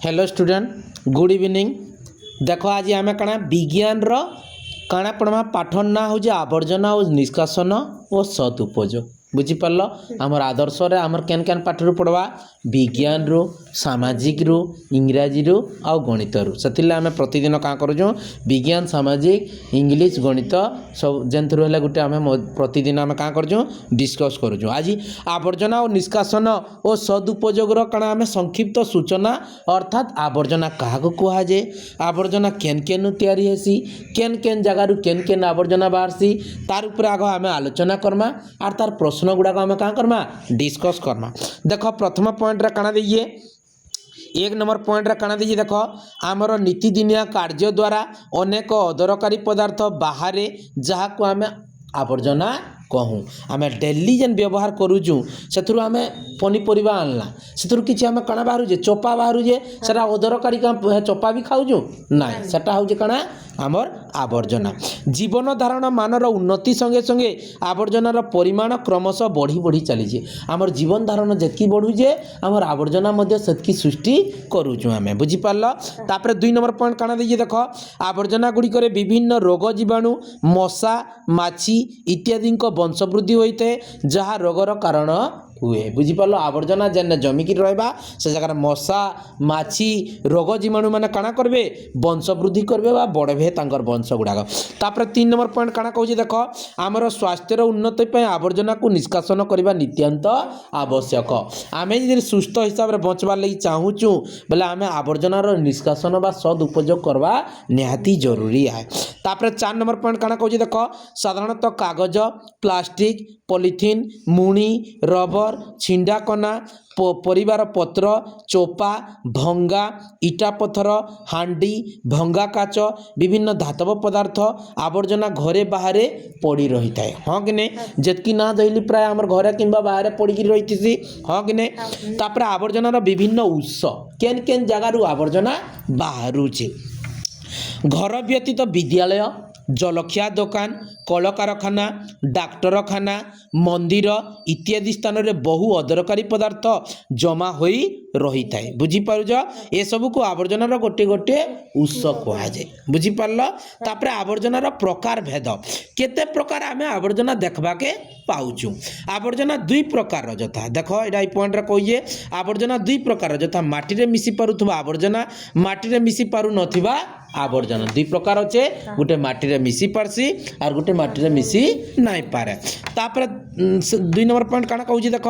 Hello student good evening. देख आज आम कण विज्ञान काଣା पढ़मा पाठर ना हूँ आवर्जना और निष्कासन और सदुपयोग बुझीपार आमर आदर्श आमर केन केन पाठ रू पढ़वा विज्ञान रू सामाजिक रू इंग्राजी रू आ गणित रू से आम प्रतिदिन क्या करूँ विज्ञान सामाजिक इंग्लिश गणित सब जेनथरू है गोटे आम प्रतिदिन आम क्या करूँ डिस्कस करूँ। आज आवर्जना और निष्कासन और सदुपयोग काଣା आम संक्षिप्त सूचना अर्थात आवर्जना क्या कहुए आवर्जना केन केन तैयारी हेसी केन केन जगार केन केन आवर्जना बाहरसी तार उपर आग आम आलोचना करमा आर तार प्रश्न गुड़ाक आम क्या करमा डिस्कस करमा। देख प्रथम पॉइंट काଣା देखिए एक नंबर पॉइंट काଣା देखिए देख आमर नीतिदिनिया कार्य द्वारा अनेक अदरकारी पदार्थ बाहर जहाँ को आम आवर्जना कहूँ आम डेली जेन व्यवहार करुचु से आम पनीपरिया आनला से किसी आम काଣା बाहरुचे चोपा बाहरुचे सेटा अदरकारी चोपा भी खाऊँ ना सेटा हूँ काଣା आमर आवर्जना। जीवन धारण मानर उन्नति संगे संगे आवर्जनार परिमाण क्रमशः बढ़ी बढ़ी चली आमर जीवन धारण जितकी बढ़ुचे आमर आवर्जना सेतकी सृष्टि करुचु आम बुझीपार। तापर 2 नंबर पॉइंट काଣା देखिए देख आवर्जना गुड़िक विभिन्न रोग जीवाणु मशा माछी इत्यादि वंशवृद्धि होता है जहाँ रोगर कारण हुए बुझीपार। आवर्जना जेन जमिकी रहा से जगह मशा माछी रोग जीवाणु मैंने काଣା करेंगे वंशवृद्धि करेंगे बढ़े तांकर वंश गुड़ाक। तापर 3 नंबर पॉइंट काଣା कहूँ देख आमर स्वास्थ्यर उन्नति आवर्जना को निष्कासन करने नित्यांत आवश्यक। आम जी सुस्थ हिसाब से बचवार लगी चाहूँ बोले आम आवर्जनार निष्कासन व सदुपयोग करवा निहाती जरूरी है। तापर 4 नंबर पॉइंट काଣା कहूँ देख साधारणतः कागज प्लास्टिक पॉलिथीन मुणी रबर छिंडा कना परिवार पत्र चोपा भंगा इटा पत्थर हांडी भंगा काच विभिन्न धातव पदार्थ आवर्जना घरे बाहर पड़ी रही है हाँ कि नहीं जितकी ना धैली प्राय आम घरे कि बाहर पड़ी रही थी हाँ कि नहीं। तापर आवर्जनार विभिन्न उत्स केन केन जगार आवर्जना बाहरुचे घर व्यतीत विद्यालय जलखिया दुकान कलकारखाना डाक्तरखाना मंदिर इत्यादि स्थान में बहु अदरकारी पदार्थ जमा हो रही था बुझीपार ये सब को आवर्जनार गोटे गोटे उत्स कहुए बुझीपार। तापर आवर्जनार प्रकार भेद केते प्रकार आम आवर्जना देखबाके पाऊँ आवर्जना 2 प्रकार जथा देख यहाँ पॉइंट कहिए आवर्जना 2 प्रकार जथा माटी मिसी पारुथबा आवर्जना माटी मिसी पारु नथिबा आवर्जना 2 प्रकार अच्छे गोटे माटी मिसी पारसी और गोटे माटी मिसी नाई पारे। तापर 2 नंबर पॉइंट काଣା कहूँ देख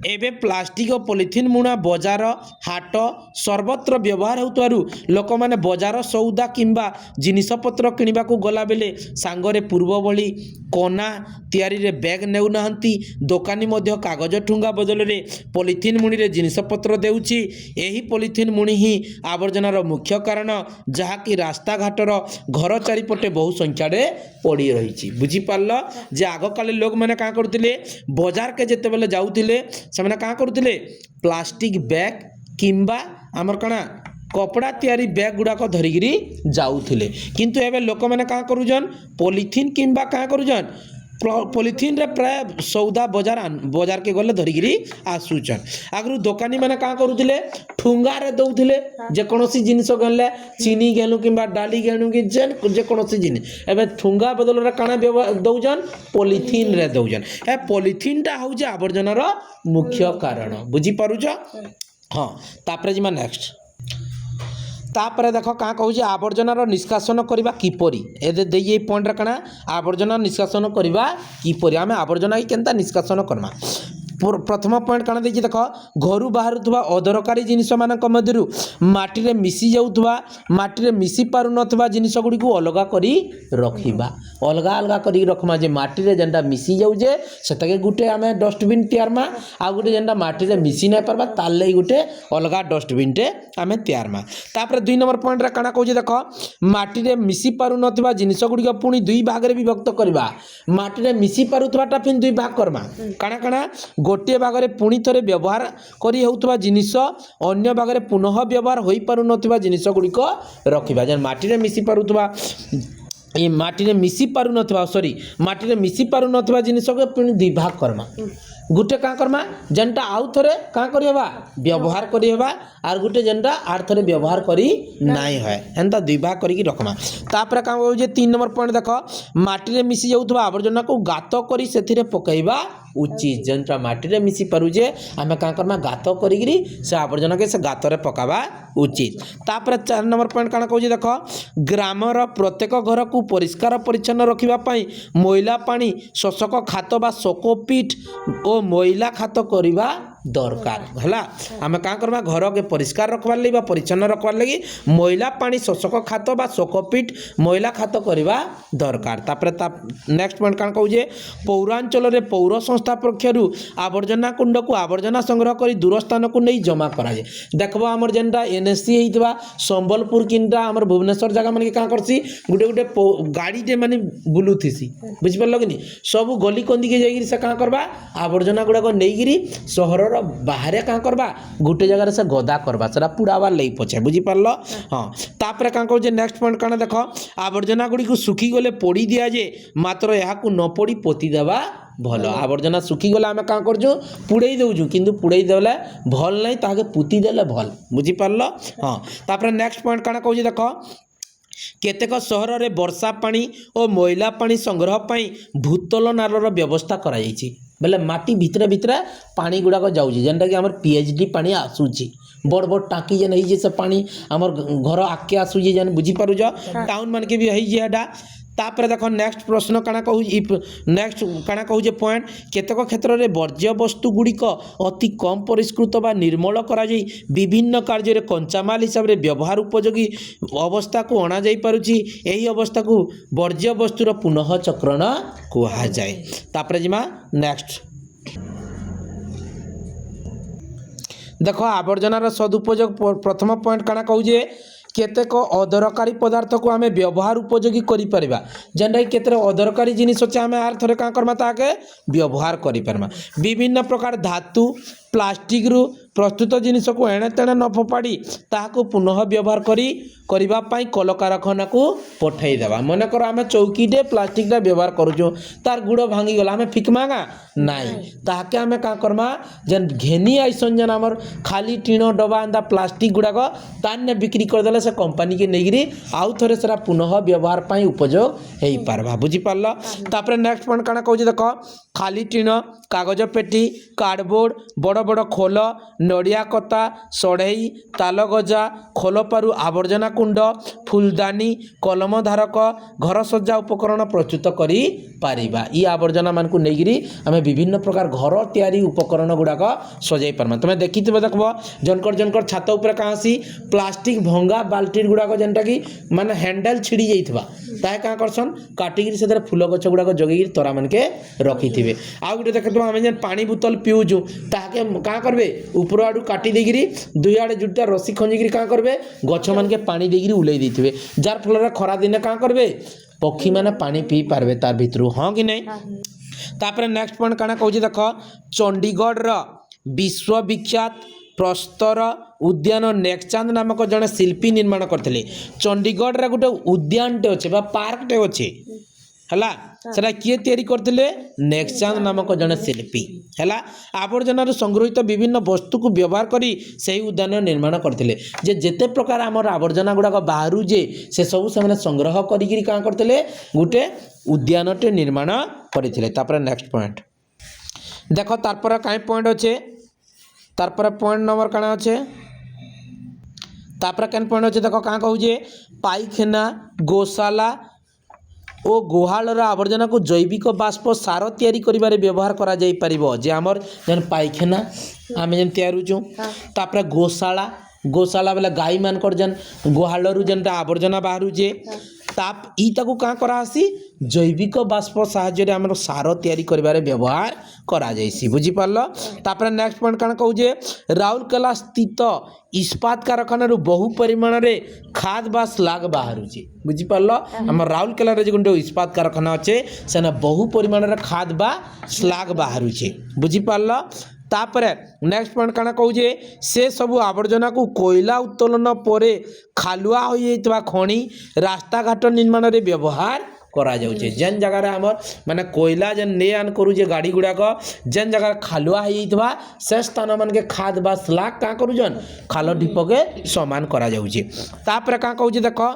एबे प्लास्टिक और पॉलिथीन मुणा बाजार हाट सर्वत्र व्यवहार होतु लोक मैंने बाजार सौदा किंबा जिनिसपत्र किणवा को गला बेले सांगरे पूर्व भली कना तैयारी रे बैग नेउ नाहंती दोकानी मध्य कागज ठुंगा बदल रे पॉलिथीन मुणी रे जिनिसपत्र देउची एही पॉलिथीन मुणी ही आवर्जनार मुख्य कारण जहाँकि रास्ता घाटर घर चारिपटे बहु संख्या पड़ी रही बुझीपार जे आग काले लोक मैंने क्या करते बाजार के जिते बेले जाऊले से क्या करते प्लास्टिक बैग किंबा आमर काଣା कपड़ा तैयारी बैग गुड़ाक धरिकी जाऊले किंतु एबे लोक मैंने क्या करुछन पॉलिथीन किंबा क्या करुछन पॉलिथीन रे प्राय सौदा बाजार के गले धरिकी आसुचन आगु दुकानी मैंने क्या करुले ठुंगा रे दौले जेकोसी जिनिस गले चीनी गेलु कि डाली गेलु कि जेकोसी जिनिस एबे ठुंगा बदल काଣା दौजन पॉलिथीन रे दौजन ए पॉलिथीन टा हूँ आवर्जनार मुख्य कारण बुझीपारुच। हाँ तापर जिमा नेक्स्ट तापर देख क्या कहूँ आवर्जनार निष्कासन करवा किपरि ये पॉइंट काଣା आवर्जना निष्कासन करवा किपरि आम आवर्जना केनता निष्कासन करमा। प्रथम पॉइंट काଣା देखिए देख घर बाहर अदरकारी जिनिस मानक मध्यरु माटी रे मिसी जाउथबा माटी रे मिसी पारु नथबा जिनिस गुडी को अलगा करी रखिबा अलगा अलगा करी रखमा जे माटी रे जेंडा मिसी जाउजे सेताके गुटे आमे डस्टबिन तैयारमा आ गुटे जेंडा माटी रे मिसी नै परबा ताले गुटे अलगा डस्टबिन टे आमे तैयारमा। तापर 2 नंबर पॉइंट रे काଣା कहूजे देख माटी रे मिसी पारु नथबा जिनिस गुडी को पुनी 2 भाग रे विभक्त करबा माटी रे मिसी पारुथबाटा फिन 2 भाग करमा काଣା काଣା गोटे भागरे पुणी थे व्यवहार करी होउतबा जिनिस अन्य भागरे पुनः व्यवहार होई पारु नथिबा जिनिस गुड़िक रखिबा जेन माटी रे मिसी पारुथबा ये माटी रे मिसी पारु नथिबा सॉरी माटी रे मिसी पारु नथिबा जिनिस को पुणी 2 भाग करमा गुटे का करमा जेनटा आउ थरे का करी हेबा व्यवहार करी हेबा आर गुटे जेनटा आर थरे व्यवहार करी नाई है एंता दुई भाग करी रखमा तापर का हो जे 3 नंबर पॉइंट देखो माटी रे मिसी जाउथबा आवर्जना को गात करी सेथिरे पकैबा उचित जेनटा माटी रे मिसी पारु जे आमे का करमा गात करी से आवर्जना के से गात रे पकाबा उचित तापर 4 नंबर पॉइंट काना कहू जे देखो ग्रामर प्रत्येक घर को परिष्कार परिच्छन्न रखिबा पई मैला पानी शोषक खात बा शोकपीठ ओ मैला खात करिबा दरकार हला आमे का करबा घर के परिष्कार रखबार लगी बा परिच्छन्न रखबार लगी मैला पानी शोषक खात बा शोकपीठ मैला खात करिबा दरकार तापर नेक्स्ट पॉइंट कान कहू जे पौरांचल रे पौर संस्था पक्षरु आवर्जना कुंड को आवर्जना संग्रह करी दूर स्थान को नहीं जमा करा जे देखबो हमर जेनटा एनएससी हेइतबा संबलपुर किंटा हमर भुवनेश्वर जगह मन के का करसी गुटे गुटे गाड़ी जे माने बुलुथिसी बुझ परलो कि सब गली कंदी के जाईगिरी से का करबा आवर्जना गुडा को नेगिरी शहर बाहर क्या करबा गोटे जगह से गदा करबा सेटा पुड़ाबार लई पछे बुझी पारलो हाँ तापर का कहू नेक्स्ट पॉइंट काना देखो आवर्जना गुड़ी को सुखी गले पोड़ी दिया जे मात्र यहाँ को न पोड़ी पोती देवा भल आवर्जना सुखी गला आम क्या करजु पुड़े दउजु किंतु पुड़े देले भल नहीं ताके पुती देले भल बुझी पारलो हाँ तापर नेक्स्ट पॉइंट काना कहू देखो केतेक सहर रे वर्षा पानी और मैला पानी संग्रह पाई भूतल नालर व्यवस्था करा जायछि बेले माटी भितरे भितरे पानी गुड़ाक जाऊँगी जेनटा कि आमर पीएचडी पानी आसूची बड़ बड़ टाँकी जेन है से पानी आमर घर आगे आसूची जेन बुझीपार टाउन मान के भी है तापर देखो नेक्स्ट प्रश्न काना कहू नेक्स्ट काना कहू जे पॉइंट केतक क्षेत्र में वर्ज्य वस्तु गुड़िक अति कम परिष्कृत बा निर्मल करा जाई विभिन्न कार्य रे कंचामाल हिसाब रे व्यवहार उपयोगी अवस्था को अणा जाई पारुची एही अवस्था को वर्ज्य वस्तुर पुनः चक्रण कहा जाए तापर जिमा नेक्स्ट देखो आवर्जनार सदुपयोग प्रथम पॉइंट काना कहू जे केतेक अदरकारी पदार्थ को आमे व्यवहार उपयोगी करि परिबा जेनटा केते अदरकारी जिनिस अच्छे आमे आर थरे का करबा ताके व्यवहार करि परबा विभिन्न प्रकार धातु प्लास्टिक रु प्रस्तुत जिनिस को एणे तेणे न फोपाड़ी ताहाको पुनः व्यवहार करिबा पाई कलकारखाना को पठेई देबा मन कर आमे चौकीटे प्लास्टिकटा व्यवहार करूछु तार गुड़ भांगी गला आमे फिकमागा नाई ताहाके आमे का करबा जेन घेनी आइसन जेन हमर खाली टीण डबा अंदा प्लास्टिक गुड़ाक ताने बिक्री कर देले से कंपनी के नेगिरी आउ थरे सेरा पुनः व्यवहार पाई उपयोग हेई पारबा बुझी पारलो तापर नेक्स्ट पॉइंट काना कहू देखो खाली टीण कागज पेटी कार्डबोर्ड बड़ बड़ खोल नड़िया कता सढ़ई तालगजा खोलपारु आवर्जना कुंड फुलदानी कलम धारक घर सज्जा उपकरण प्रस्तुत करी पारिबा ई आवर्जना मान को नेगिरी आमे विभिन्न प्रकार घर तैयारी उपकरण गुड़ाक सजाई पारमा तुम देखिथिबे देखबो जनकर छात ऊपर कासी प्लास्टिक भंगा बाल्टी गुड़ाक जेनटा कि माने हैंडल छिड़ी जाइथिबा ताहे का करसन काटिगिरी से फूल गछ गुड़ाक जगेगिरी तोरा मन के रखिथिबे आ गुटे देखिथिबो आमे जेन पानी बोतल पिउजु ताके का करबे ऊपर आडू काटी देगिरी दुई आडे जुटा रस्सी खंजिगिरी का करबे गछ मान के पानी देगिरी उलै देथिबे जार फल खरा दिन का करबे पक्षी माने पानी पी पारबे तार भितरु हाँ कि नहीं तापर नेक्स्ट पॉइंट काना कहू देखो चंडीगढ़ रा विश्वविख्यात प्रस्तर उद्यान नेकचांद नामक जड़े शिल्पी निर्माण करते चंडीगढ़ रे गोटे उद्यानटे अच्छे पार्कटे अच्छे है सेटा किए तैयारी करते नेकचांद नामक जड़े शिल्पी है आवर्जनार संग्रहित विभिन्न वस्तु को व्यवहार करी से उद्यान निर्माण करते जे जेते प्रकार आमर आवर्जना गुड़ाक बाहर जे से सब से संग्रह करी क्या करते गोटे उद्यानटे निर्माण करते तापर नेक्स्ट पॉइंट देख तार कई पॉइंट अच्छे तार पॉइंट नंबर काना अच्छे तापर केन पॉइंट अच्छे देख क्या कहूँ पाइखाना गोशाला ओ गुहालर आवर्जना को जैविक बाष्प सार तैयारी करिबारे व्यवहार करा जाई परिबो जे हमर जन पाइखाना आमे जन तैयारुचु तापर गोशाला बेला गाई मानकर जन गुहालरु जनटा आवर्जना बाहरु जे ताप ई ताकू का करासी जैविक बाष्प साहाय्य रे हमर सार तैयारी करिबारे व्यवहार करा जायसी बुझी पारलो तापर नेक्स्ट पॉइंट काना कहू जे राउरकेला स्थित इस्पात कारखाना बहु परिमाण रे खाद बा स्लाग बाहरु जे बुझी पारलो हमर राउरकेला रे जे गुंडे इस्पात कारखाना अच्छे सेना बहु परिमाण रे खाद बा स्लाग बाहरु जे बुझी पारलो तापर नेक्स्ट पॉइंट काना कहू जे से सबु आवर्जना को कोयला उत्तोलन परे खालुआ हो जाइतबा खणी रास्ता घाट निर्माण रे व्यवहार करा जाउछे जेन जगह रे हमर माने कोयला जेन ने आन करू जे गाड़ी गुडा को जेन जगह खालुआ हेइतबा से स्थान मन के खाद बा स्लाग का करू जन खाल ढीप के समान करा जाउछे तापर का कहू जे देखो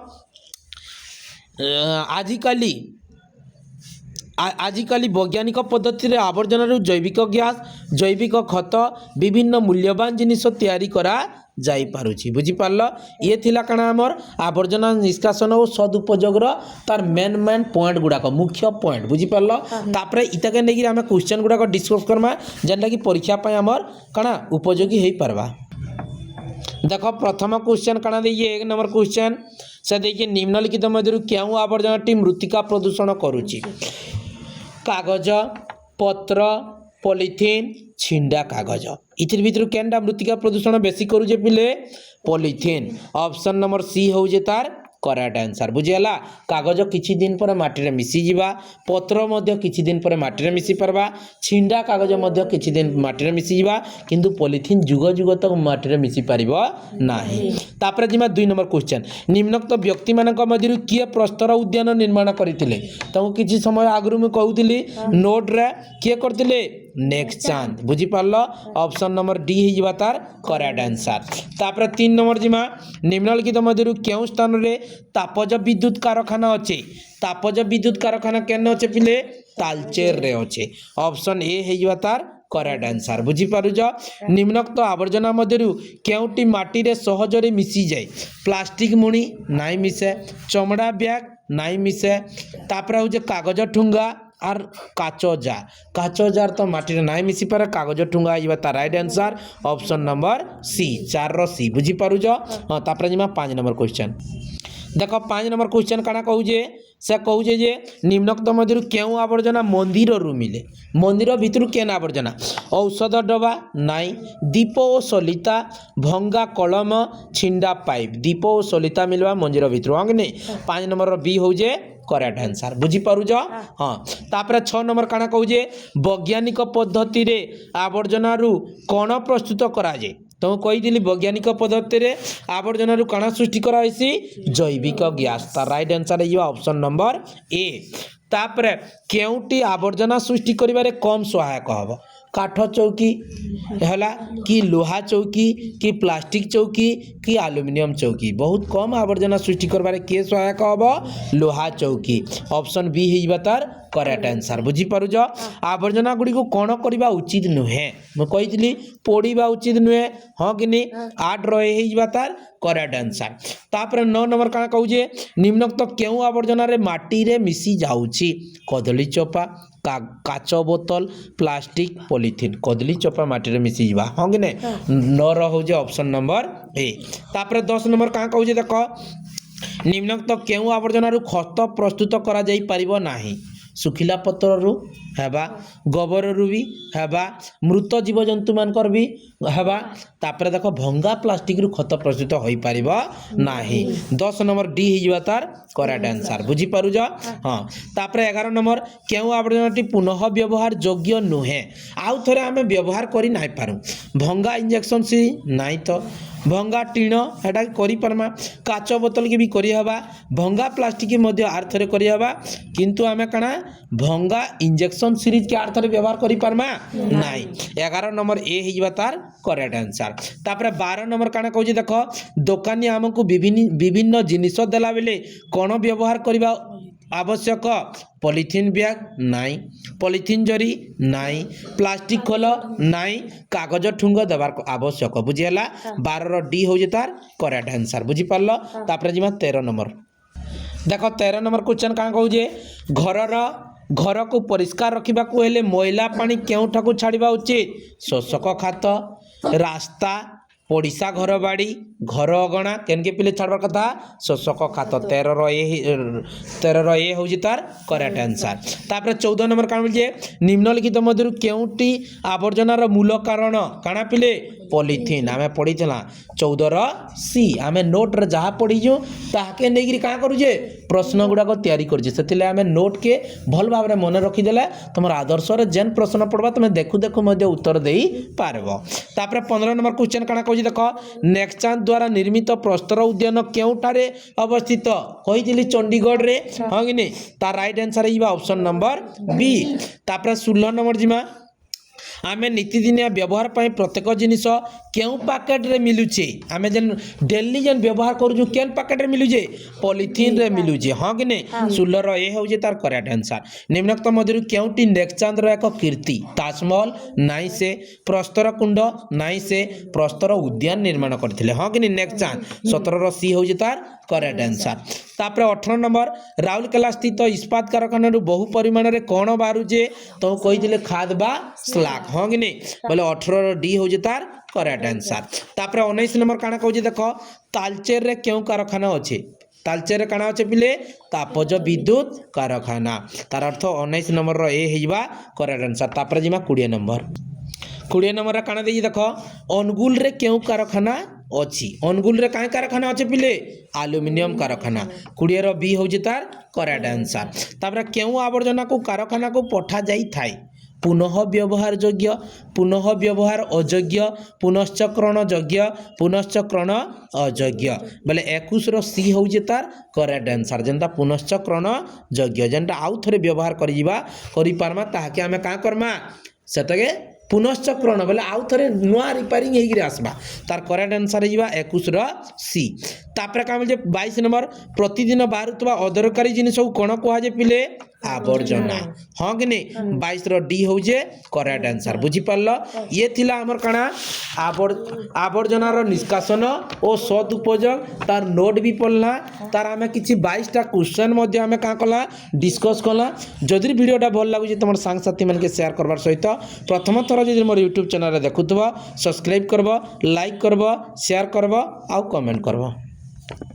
आजिकाली वैज्ञानिक पद्धति रे आवर्जन जैविक गैस जैविक खत विभिन्न मूल्यवान जिनिस तैयारी करा जाई पारुछि बुझी पारल ये थिला कणा हमर आवर्जना निष्कासन और सदुपयोग तार मेन पॉइंट गुडा को मुख्य पॉइंट बुझी पारल तापरे इतके नेगी हम क्वेश्चन गुडा को डिस्कस करमा जेनटा कि परीक्षा पय हमर कणा उपयोगी हेई परबा देखो प्रथम क्वेश्चन कणा देइए 1 नंबर क्वेश्चन से देखिए निम्नलिखित मध्यरु केउ आवर्जनाटी मृत्तिका प्रदूषण करूछि कागज पत्र पॉलिथीन छिंडा कागज इथिर भितर केनटा मृत्तिका प्रदूषण बेसी करूजे पिले पॉलिथीन ऑप्शन नंबर सी होजे तार करेक्ट आंसर बुझियला कागज किछि दिन पर माटी रे मिसी जिबा पत्र मध्य किछि दिन पर माटी रे मिसी परबा छिंडा कागज मध्य किछि दिन माटी रे मिसी जिबा किंतु पॉलिथीन जुग जुग तक माटी रे मिसी परिबो नाही तापर जिमा 2 नंबर क्वेश्चन निम्नोक्त व्यक्ति मानक मध्यरु किए प्रस्तर उद्यान निर्माण करिथिले तमु किछि समय आगरु म कहउतिली नोट रे किए करथिले नेक्स्ट चांद बुझी पारलो ऑप्शन नंबर डी हे जिबा तार करेक्ट आंसर तापर 3 नंबर जिमा निम्नलिखित मध्यरु केउ स्थान रे तापज विद्युत कारखाना अछि तापज विद्युत कारखाना केन अछि पिले तालचेर रे अछि ऑप्शन ए हे जिबा तार करेक्ट आंसर बुझी पारुज निम्नोक्त आवर्जना मध्यरु केउटी माटी रे सहजरे मिसी जाय प्लास्टिक मुणी नाइ मिसे चमड़ा बैग नाइ मिसे तापर हो जे कागज ठुंगा आर काचो जार तो माटी रे नाइ मिसी पारे कागज ठुंगा आइबा ता right answer option number C 4 रो सी बुझी पारुज हां तापर जिमा 5 नंबर क्वेश्चन देखो 5 नंबर क्वेश्चन काना कहू जे से कहू जे निम्नोक्त मध्यरु केउ आवर्जना मंदिर रु मिले मंदिर भितरु केन आवर्जना औषध डबा नाइ दीप ओ सलिता भंगा कलम छिंडा पाइप दीप ओ सलिता मिलवा मंदिर भितरु अंगने 5 नंबर रो बी हो जे करेक्ट आंसर बुझी पारुज हां तापर 6 नंबर काना कहू जे वैज्ञानिक पद्धति रे आवर्जना रु कोन प्रस्तुत करा जे तो कही वैज्ञानिक पद्धति रे आवर्जना रु काना सृष्टि कराइसी जैविक गैस तार राइट आंसर है ऑप्शन नंबर ए तापर केउटी आवर्जना सृष्टि करिबारे कम सहायक हबो काठ चौकी हला कि लोहा चौकी कि प्लास्टिक चौकी कि एल्युमिनियम चौकी बहुत कम आवर्जना सृष्टि करबारे के सहायक हबो लोहा चौकी ऑप्शन बी हे बातार करेक्ट आंसर बुझी पारुज आवर्जना गुडी को कोन करबा उचित नुहे म कहितली पोडीबा उचित नुहे हां कि नी 8 रहे हे बातार करेक्ट आंसर तापर 9 नंबर काना कहू जे निम्नोक्त केउ आवर्जना रे माटी रे मिसी जाउची कदली चोपा काच बोतल प्लास्टिक पॉलिथीन कदली चोपा माटी रे मिसी जिबा हां कि नै 9 रहौ जे ऑप्शन नंबर ए तापर 10 नंबर का कहू जे देखो निम्नोक्त केउ आवर्जना रु खत प्रस्तुत करा जाई परिबो नाही सुखिला पत्र रु हेबा गोबर रु भी हेबा मृत जीव जंतु मानकर भी हेबा तापर देखो भंगा प्लास्टिक रु खत प्रस्तुत होई परिबो नाही 10 नंबर डी हे जिबा तार करेक्ट आंसर बुझी पारुज हां तापर 11 नंबर केउ आवर्जनाटी पुनः व्यवहार योग्य नुहे आउ थरे हमें व्यवहार करि नाही पारु भंगा इंजेक्शन सी नाही तो भंगा टीण हेटा करि परमा काच बोतल के भी करि हबा भंगा प्लास्टिक के मध्य आर थरे करि हबा किंतु हमें कणा भंगा इंजेक्शन सीरीज के आर थरे व्यवहार करि परमा नाही 11 नंबर ए हे जिबा तार करेक्ट आंसर तापर 12 नंबर काना कहू जे देखो दुकानी हमकु विभिन्न जिनिस देला बेले कोन व्यवहार करिबा आवश्यक पॉलिथीन बैग नाई पॉलिथीन जरी नाई प्लास्टिक खोल नाई कागज ठुंग देवार आवश्यक बुझीला 12 रो डी हो जे तार करेक्ट आंसर बुझी पारलो तापर जिमा 13 नंबर देखो 13 नंबर क्वेश्चन का कहू जे घर को परिष्कार रखिबा को हेले मैला पानी केउठा को छाड़िबा उचित शोषक खात रास्ता पड़िशा घर बाड़ी घर अगणा केनके पिले छाड़बार कथा शोषक खात 13 ए हो तार करेक्ट आंसर तापर 14 नंबर कान जे निम्नलिखित मध्यरु केउटी आवर्जनार मूल कारण काना पिले पॉलिथीन आमे पढ़ीला 14 सी आमे नोट रे जहा पढ़ीजु ताके नेगिरी का करू जे प्रश्न गुडा को तैयारी करजे सेतिले आमे नोट के भल भाबरे मन रखी देले तमर आदर्श रे जेन प्रश्न पड़बा तमे देखु देखु मध्ये उत्तर देई पारबो तापर 15 नंबर क्वेश्चन काना कौन देख नेक्सान द्वारा निर्मित प्रस्तर उद्यान केउठारे अवस्थित कही चंडीगढ़ रे हाँ कि नहीं तार राइट आंसर है ऑप्शन नंबर बी। तापर 16 नंबर जिमा आमे नीतिदिनिया व्यवहार पर प्रत्येक जिनिस क्यों पैकेट रे मिलुचे आमे जन डेली जन व्यवहार करू केन पैकेट रे मिलुचे पॉलिथीन रे मिलुचे हाँ कि नहीं 16 रो ए होजे तार करेक्ट आंसर। निम्नोक्त मध्यरु केउटी नेक्चांद रो एक कीर्ति ताजमहल नाई से प्रस्तर कुंड नाई से प्रस्तर उद्यान निर्माण करथिले हाँ कि नहीं नेक्चांद 17 रो सी होजे तार करेक्ट आंसर। तापर 18 नंबर राउरकेला स्थित इस्पात कारखाना बहु परिमाण रे कौन बाहरुचे तो कही खाद बा स्लाग हाँ कि नहीं बोले 18 डी हो तार करेक्ट आंसर। तापर 19 नंबर काना कहूँ देख तालचेर रे क्यों कारखाना अच्छे तालचेर रे काना अच्छे पिले तापज विद्युत कारखाना तार अर्थ 19 नंबर रो ए होइबा करेक्ट आंसर। तापर जिमा 20 नंबर काना देई देख अनुगुल रे क्यों कारखाना अच्छी अनुगुल रे काई कारखाना अच्छे पिले एल्युमिनियम कारखाना 20 रो बी हो तार करेक्ट आंसर। तापर क्यों आवर्जना को कारखाना को पठा जाई थाए पुनः व्यवहार योग्य पुनः व्यवहार अयोग्य पुनश्चक्रण योग्य पुनश्चक्रण अयोग्य बोले 21 रो सी हो तार करेक्ट आंसर जेनता पुनश्चक्रण योग्य जेनता आउ थरे व्यवहार करि पारमा ताहाके आमे का करमा सेतके पुनश्चक्रण बोले आउ थरे नुआ रिपेयरिंग हेगिरे आसबा तार करेक्ट आंसर हेजिबा 21 रो सी। तापर का जे 22 नंबर प्रतिदिन बाहरुतबा अदरकारी जिनिस को कोन कोहा जे पिले आवर्जना हाँ कि नहीं 22 रो डी हो जे करेक्ट आंसर बुझी पारलो। ये थिला हमर काना आवर्जना रो निष्कासन और सदुपयोग तार नोट भी पढ़ला तार आमे किछि 22 टा क्वेश्चन मध्ये आमे का कला डिस्कस कला। जदि वीडियोटा भल लागु जे तमर संग साथी मन के शेयर करबार सहित प्रथम थर जदि मोर YouTube चैनल रे देखुतबा सब्सक्राइब करबो लाइक करबो शेयर करबो आ कमेंट करबो।